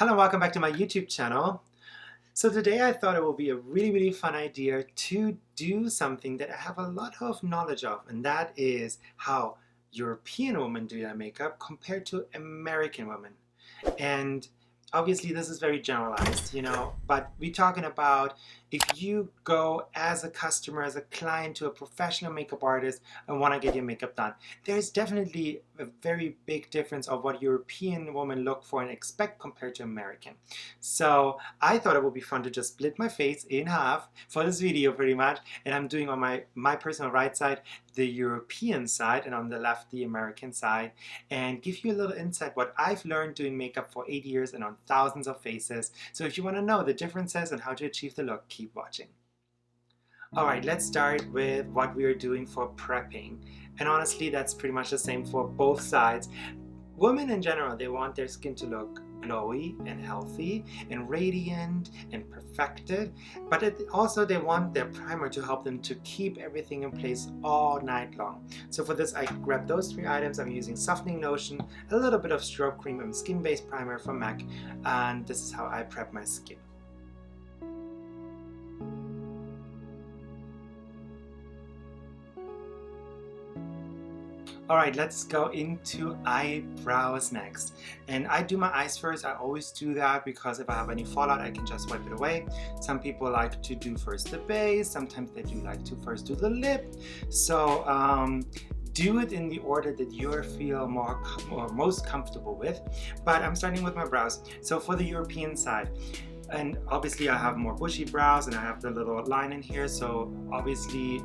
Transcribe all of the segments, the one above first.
Hello, welcome back to my YouTube channel. So today I thought it would be a really fun idea to do something that I have a lot of knowledge of, and that is how European women do their makeup compared to American women. And obviously this is very generalized, but we're talking about if you go as a customer, as a client to a professional makeup artist and want to get your makeup done, there's definitely a very big difference of what European women look for and expect compared to American. So I thought it would be fun to just split my face in half for this video pretty much, and I'm doing on my personal right side the European side and on the left the American side, and give you a little insight what I've learned doing makeup for 8 years and on thousands of faces. So if you want to know the differences and how to achieve the look, keep watching. Alright, let's start with what we are doing for prepping. And honestly, that's pretty much the same for both sides. Women in general, they want their skin to look glowy and healthy and radiant and perfected, but also they want their primer to help them to keep everything in place all night long. So for this I grabbed those three items. I'm using softening lotion, a little bit of Strobe Cream and skin-based primer from MAC, and this is how I prep my skin. Alright, let's go into eyebrows next. And I do my eyes first. I always do that because if I have any fallout, I can just wipe it away. Some people like to do first the base. Sometimes they do like to first do the lip. So do it in the order that you feel most comfortable with. But I'm starting with my brows. So for the European side, and obviously I have more bushy brows and I have the little line in here, so obviously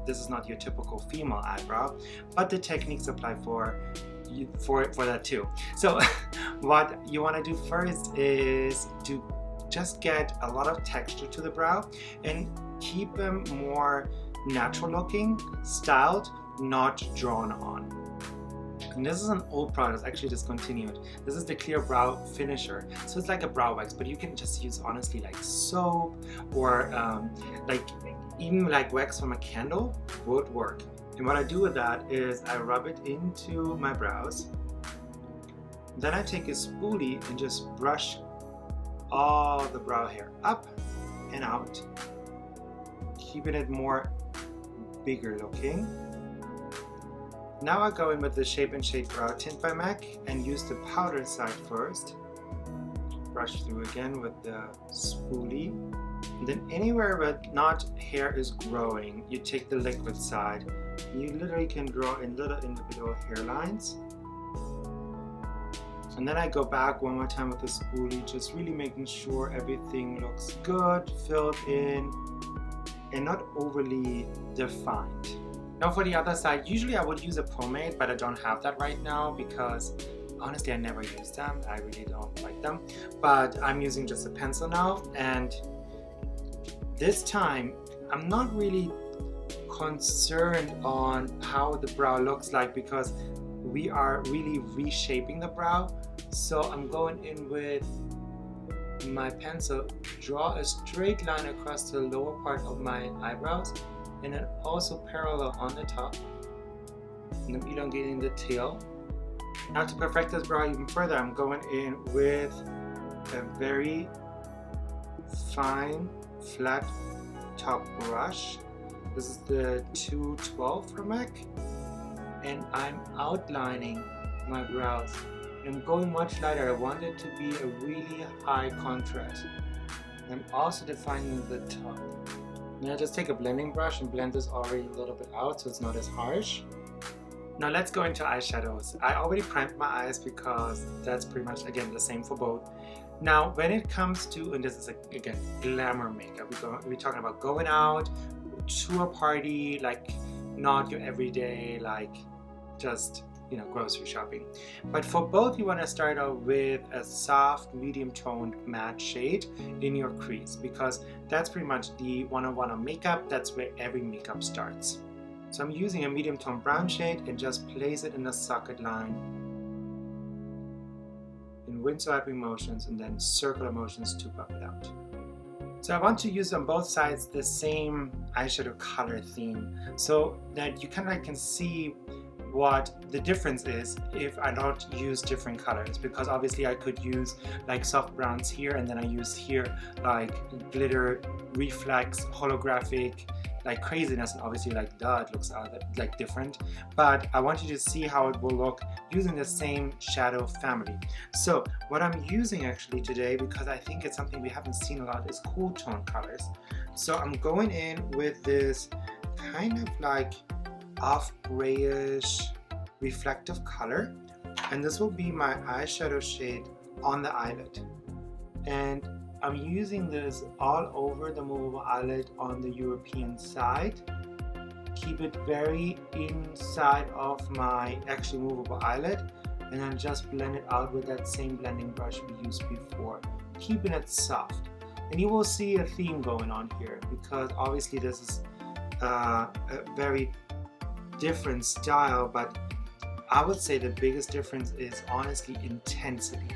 this is not your typical female eyebrow, but the techniques apply for that too. So what you want to do first is to just get a lot of texture to the brow and keep them more natural looking, styled, not drawn on. And this is an old product, actually discontinued. This is the Clear Brow Finisher. So it's like a brow wax, but you can just use honestly like soap or even like wax from a candle would work. And what I do with that is I rub it into my brows. Then I take a spoolie and just brush all the brow hair up and out, keeping it more bigger looking. Now I go in with the Shape and Shade Brow Tint by MAC and use the powder side first. Brush through again with the spoolie. And then anywhere where not hair is growing, you take the liquid side. You literally can draw in little individual hairlines. And then I go back one more time with the spoolie, just really making sure everything looks good, filled in, and not overly defined. Now for the other side, usually I would use a pomade, but I don't have that right now because honestly I never use them. I really don't like them. But I'm using just a pencil now, and this time I'm not really concerned on how the brow looks like because we are really reshaping the brow. So I'm going in with my pencil, draw a straight line across the lower part of my eyebrows, and then also parallel on the top, and I'm elongating the tail. Now to perfect this brow even further, I'm going in with a very fine flat top brush. This is the 212 from MAC, and I'm outlining my brows. I'm going much lighter. I want it to be a really high contrast. I'm also defining the top. Now just take a blending brush and blend this already a little bit out so it's not as harsh. Now let's go into eyeshadows. I already primed my eyes because that's pretty much, again, the same for both. Now when it comes to, and this is again glamour makeup, we're talking about going out to a party, like not your everyday, like just grocery shopping. But for both, you want to start out with a soft medium toned matte shade in your crease, because that's pretty much the 101 on makeup. That's where every makeup starts. So I'm using a medium toned brown shade and just place it in the socket line in wind swiping motions and then circular motions to buff it out. So I want to use on both sides the same eyeshadow color theme so that you kind of can see what the difference is if I don't use different colors, because obviously I could use like soft browns here, and then I use here like glitter, reflex, holographic, like craziness, and obviously like duh, it looks like different. But I want you to see how it will look using the same shadow family. So what I'm using actually today, because I think it's something we haven't seen a lot, is cool tone colors. So I'm going in with this kind of like off grayish reflective color, and this will be my eyeshadow shade on the eyelid, and I'm using this all over the movable eyelid on the European side. Keep it very inside of my actually movable eyelid, and then just blend it out with that same blending brush we used before, keeping it soft. And you will see a theme going on here, because obviously this is a very different style, but I would say the biggest difference is honestly intensity.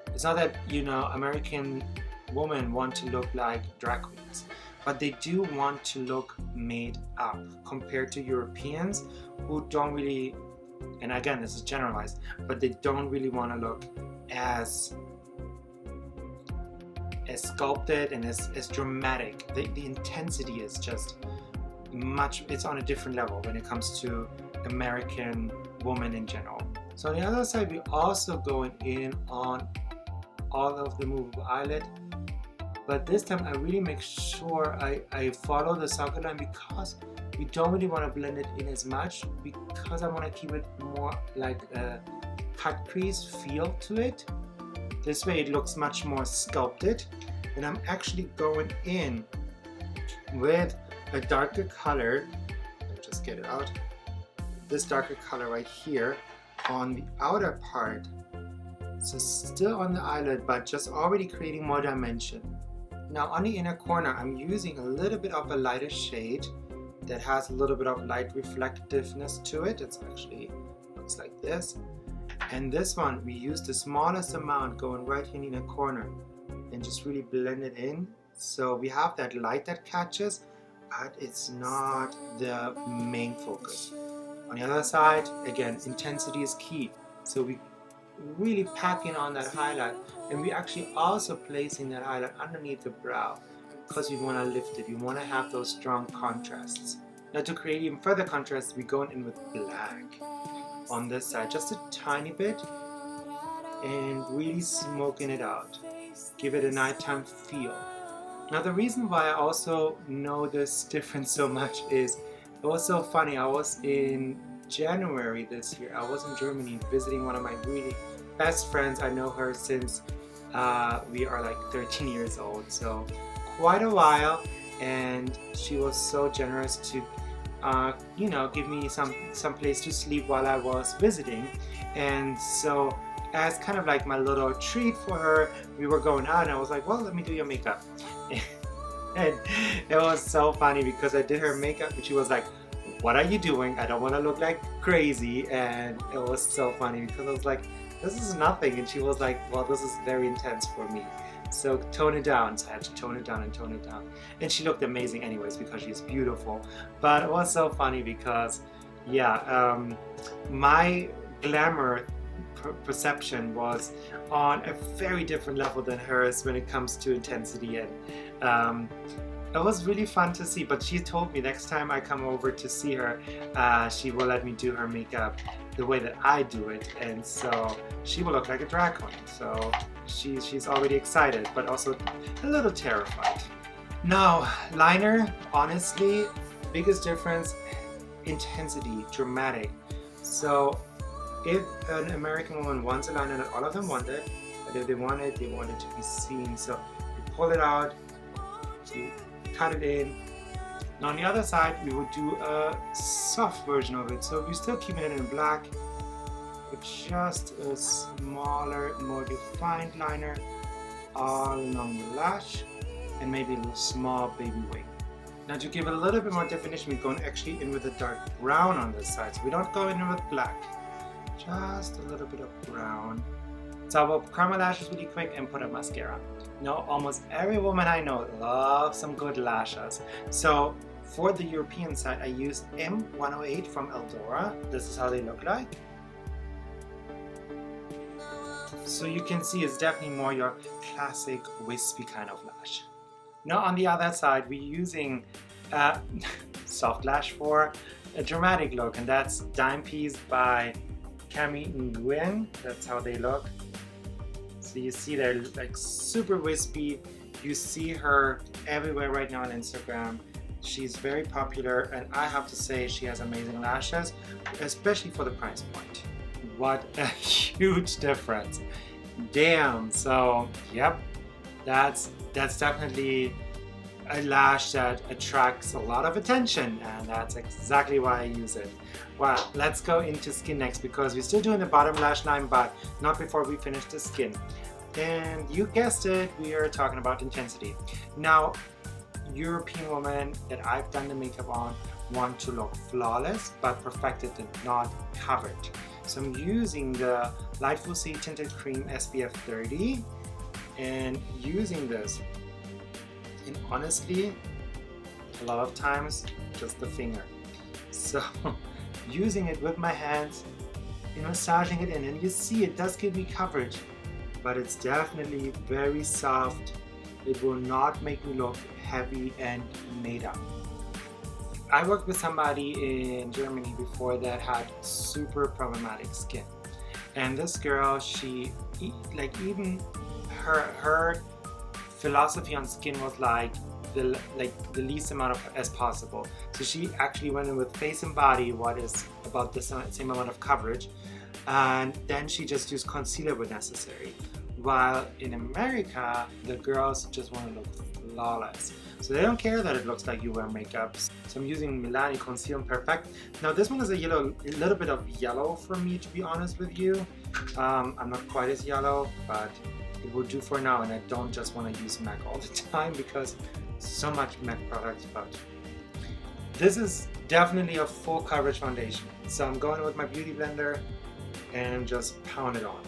It's not that, you know, American women want to look like drag queens, but they do want to look made up compared to Europeans who don't really, and again this is generalized, but they don't really want to look as sculpted and as dramatic. The intensity is just much, it's on a different level when it comes to American women in general. So on the other side, we're also going in on all of the movable eyelid, but this time I really make sure I follow the socket line, because we don't really want to blend it in as much, because I want to keep it more like a cut crease feel to it. This way it looks much more sculpted, and I'm actually going in with a darker color. Let me just get it out. This darker color right here on the outer part, so still on the eyelid, but just already creating more dimension. Now on the inner corner, I'm using a little bit of a lighter shade that has a little bit of light reflectiveness to it. It's actually looks like this. And this one, we use the smallest amount going right here in the inner corner and just really blend it in. So we have that light that catches, but it's not the main focus. On the other side, again, intensity is key. So we really packing on that highlight, and we actually also placing that highlight underneath the brow, because we want to lift it. We want to have those strong contrasts. Now to create even further contrast, we're going in with black on this side, just a tiny bit, and really smoking it out. Give it a nighttime feel. Now the reason why I also know this difference so much is, it was so funny. I was in January this year, I was in Germany visiting one of my really best friends. I know her since we are like 13 years old, so quite a while, and she was so generous to you know, give me some place to sleep while I was visiting. And so as kind of like my little treat for her, we were going out, and I was like, well, let me do your makeup. And it was so funny because I did her makeup and she was like, what are you doing? I don't want to look like crazy. And it was so funny because I was like, this is nothing. And she was like, well, this is very intense for me, so tone it down. So I had to tone it down and tone it down. And she looked amazing anyways because she's beautiful. But it was so funny because, yeah, my glamour perception was on a very different level than hers when it comes to intensity, and it was really fun to see. But she told me next time I come over to see her, she will let me do her makeup the way that I do it, and so she will look like a drag queen. So she's already excited, but also a little terrified. Now, Lie-Ner, honestly, biggest difference, intensity, dramatic. So if an American woman wants a Lie-Ner, not all of them want it, but if they want it to be seen. So you pull it out, you cut it in. Now on the other side, we would do a soft version of it. So we're still keeping it in black, but just a smaller, more defined liner all along the lash, and maybe a little small baby wing. Now to give it a little bit more definition, we're going actually in with a dark brown on this side. So we don't go in with black, just a little bit of brown. So I will curl my lashes really quick and put a mascara. Now almost every woman I know loves some good lashes. So For the European side, I used M108 from Eldora. This is how they look like. So you can see it's definitely more your classic wispy kind of lash. Now on the other side, we're using soft lash for a dramatic look, and that's Dime Piece by Cami Nguyen. That's how they look. So you see they're like super wispy. You see her everywhere right now on Instagram. She's very popular, and I have to say she has amazing lashes, especially for the price point. What a huge difference. Damn. So yep, that's definitely a lash that attracts a lot of attention, and that's exactly why I use it. Well, let's go into skin next, because we're still doing the bottom lash line, but not before we finish the skin. And you guessed it, we are talking about intensity. Now, European women that I've done the makeup on want to look flawless but perfected and not covered. So I'm using the Lightful Tinted Cream SPF 30 and using this. And honestly, a lot of times just the finger. So using it with my hands and massaging it in, and you see it does give me coverage, but it's definitely very soft. It will not make me look heavy and made up. I worked with somebody in Germany before that had super problematic skin, and this girl, she even her philosophy on skin was like the least amount as possible. So she actually went in with face and body, what is about the same amount of coverage, and then she just used concealer when necessary. While in America, the girls just want to look flawless. So they don't care that it looks like you wear makeup. So I'm using Milani Conceal Perfect. Now this one is a little bit of yellow for me, to be honest with you. I'm not quite as yellow, but it will do for now, and I don't just want to use MAC all the time because so much MAC products. But this is definitely a full coverage foundation. So I'm going with my beauty blender and just pound it on.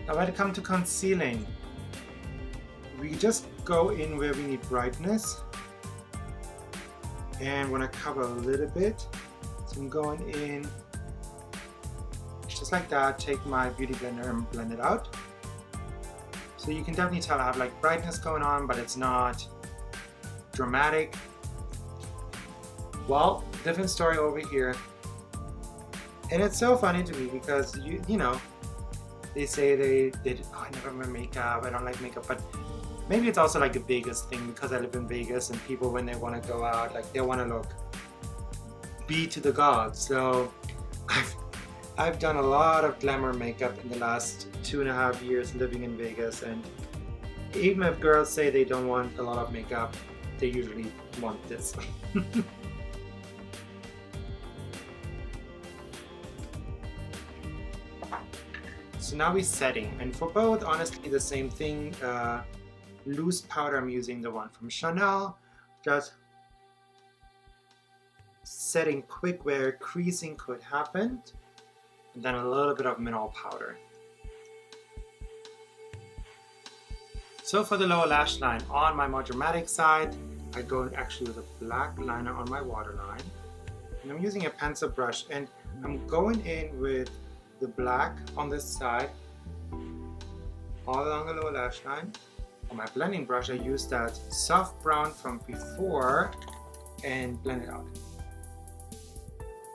Now when it comes to concealing, we just go in where we need brightness, and when I cover a little bit, so I'm going in just like that, take my beauty blender and blend it out. So you can definitely tell I have like brightness going on, but it's not dramatic. Well, different story over here. And it's so funny to me because you know, they say oh, I never wear makeup, I don't like makeup, but maybe it's also like a Vegas thing because I live in Vegas, and people, when they want to go out, like they want to be to the gods. So I've done a lot of glamour makeup in the last 2.5 years living in Vegas, and even if girls say they don't want a lot of makeup, they usually want this. So now we're setting, and for both, honestly, the same thing. Loose powder, I'm using the one from Chanel, just setting quick where creasing could happen, and then a little bit of mineral powder. So for the lower lash line, on my more dramatic side, I go actually with a black liner on my waterline, and I'm using a pencil brush, and I'm going in with the black on this side all along the lower lash line. On my blending brush, I use that soft brown from before and blend it out.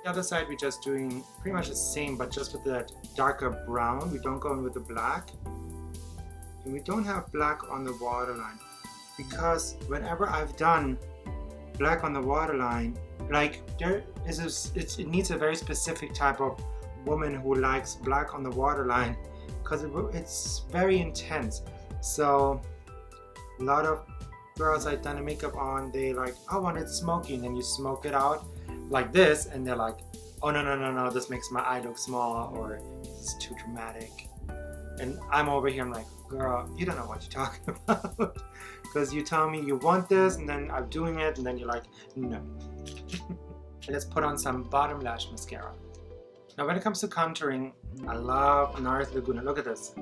The other side, we're just doing pretty much the same, but just with that darker brown. We don't go in with the black, and we don't have black on the waterline, because whenever I've done black on the waterline, like it needs a very specific type of woman who likes black on the waterline, because it's very intense. So a lot of girls I've done a makeup on, they like, I want it smoky, and then you smoke it out like this, and they're like, oh no, this makes my eye look small, or this is too dramatic. And I'm over here, I'm like, girl, you don't know what you're talking about, because you tell me you want this, and then I'm doing it, and then you're like, no. Let's put on some bottom lash mascara. Now when it comes to contouring, I love NARS Laguna. Look at this,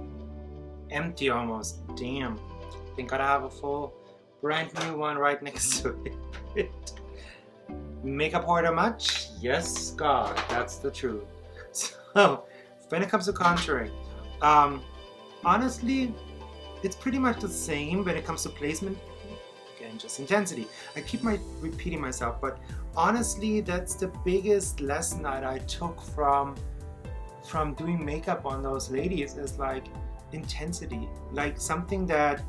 empty almost. Damn, I think I have a full brand new one right next to it. Makeup hoarder much? Yes, God, that's the truth. So, when it comes to contouring, honestly, it's pretty much the same when it comes to placement. Again, just intensity. I keep repeating myself, but honestly, that's the biggest lesson that I took from doing makeup on those ladies is like intensity. Like something that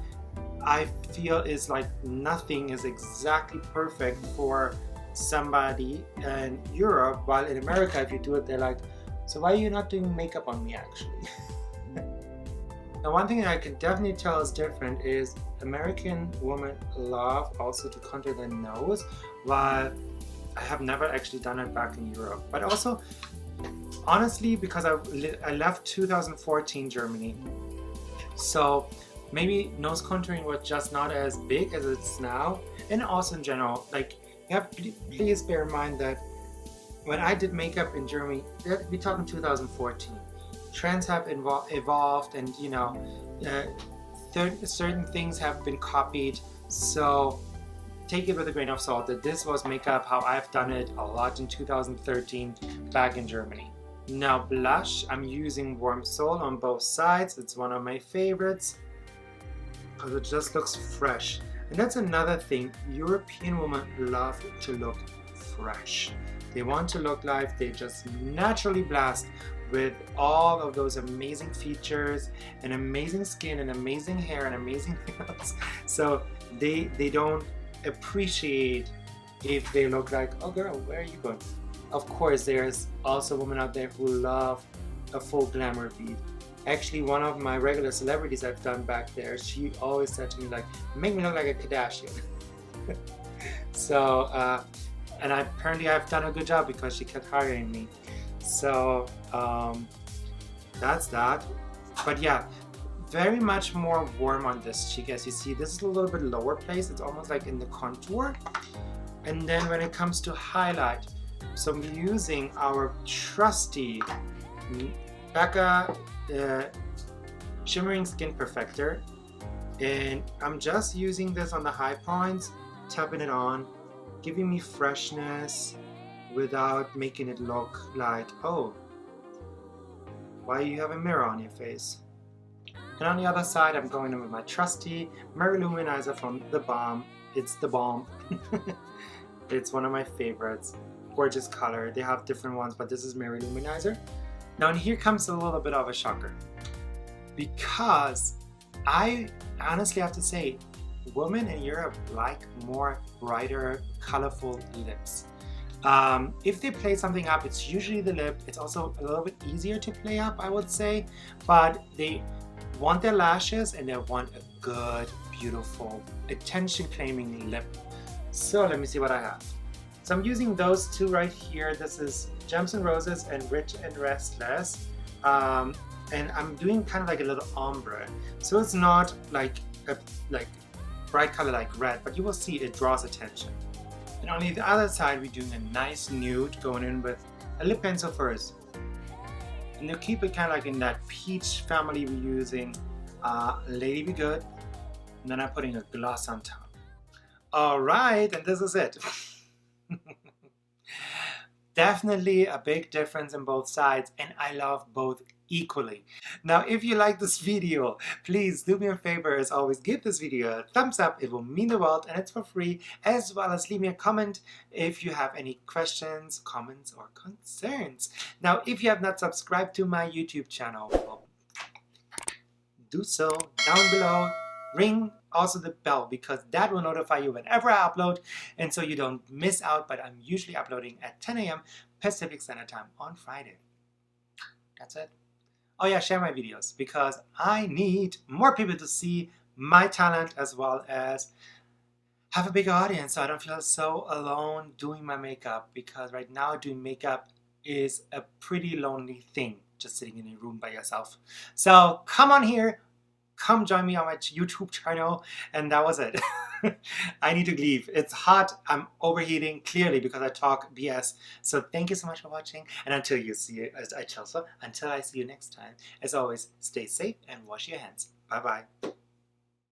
I feel is like nothing is exactly perfect for somebody in Europe, while in America, if you do it, they're like, so why are you not doing makeup on me actually? Now, one thing that I can definitely tell is different is American women love also to contour their nose, while I have never actually done it back in Europe. But also, honestly, because I left 2014 Germany, so maybe nose contouring was just not as big as it's now. And also in general, like, please bear in mind that when I did makeup in Germany, we're talking 2014. Trends have evolved, and you know, certain things have been copied. So take it with a grain of salt that this was makeup how I've done it a lot in 2013 back in Germany. Now blush, I'm using Warm Soul on both sides. It's one of my favorites because it just looks fresh. And that's another thing, European women love to look fresh. They want to look like they just naturally blast with all of those amazing features and amazing skin and amazing hair and amazing nails. So they don't appreciate if they look like, oh girl, where are you going? Of course, there's also women out there who love a full glamour bead. Actually, one of my regular celebrities I've done back there, she always said to me like, make me look like a Kardashian. So, and apparently I've done a good job because she kept hiring me. So that's that. But yeah, very much more warm on this cheek. As you see, this is a little bit lower place. It's almost like in the contour. And then when it comes to highlight, so I'm using our trusty Becca Shimmering Skin Perfector, and I'm just using this on the high points, tapping it on, giving me freshness without making it look like, oh, why you have a mirror on your face? And on the other side, I'm going in with my trusty Mirror Luminizer from The Balm. It's The Balm. It's one of my favorites. Gorgeous color. They have different ones, but this is Mirror Luminizer. Now, and here comes a little bit of a shocker, because I honestly have to say, women in Europe like more brighter, colorful lips. If they play something up, it's usually the lip. It's also a little bit easier to play up, I would say, but they want their lashes and they want a good, beautiful, attention-claiming lip. So let me see what I have. So I'm using those two right here. This is Gems and Roses and Rich and Restless. And I'm doing kind of like a little ombre. So it's not like a bright color like red, but you will see it draws attention. And on the other side, we're doing a nice nude going in with a lip pencil first. And to keep it kind of like in that peach family, we're using Lady Be Good. And then I'm putting a gloss on top. Alright, and this is it. Definitely a big difference in both sides, and I love both equally. Now, if you like this video, please do me a favor, as always, give this video a thumbs up. It will mean the world, and it's for free, as well as leave me a comment if you have any questions, comments, or concerns. Now, if you have not subscribed to my YouTube channel, well, do so down below. Ring also the bell, because that will notify you whenever I upload, and so you don't miss out. But I'm usually uploading at 10 a.m. Pacific Standard Time on Friday. That's it. Oh yeah, share my videos, because I need more people to see my talent, as well as have a big audience, so I don't feel so alone doing my makeup, because right now doing makeup is a pretty lonely thing, just sitting in a room by yourself. So come on here. Come join me on my YouTube channel, and that was it. I need to leave. It's hot. I'm overheating, clearly, because I talk BS. So thank you so much for watching, and until I see you next time, as always, stay safe and wash your hands. Bye-bye.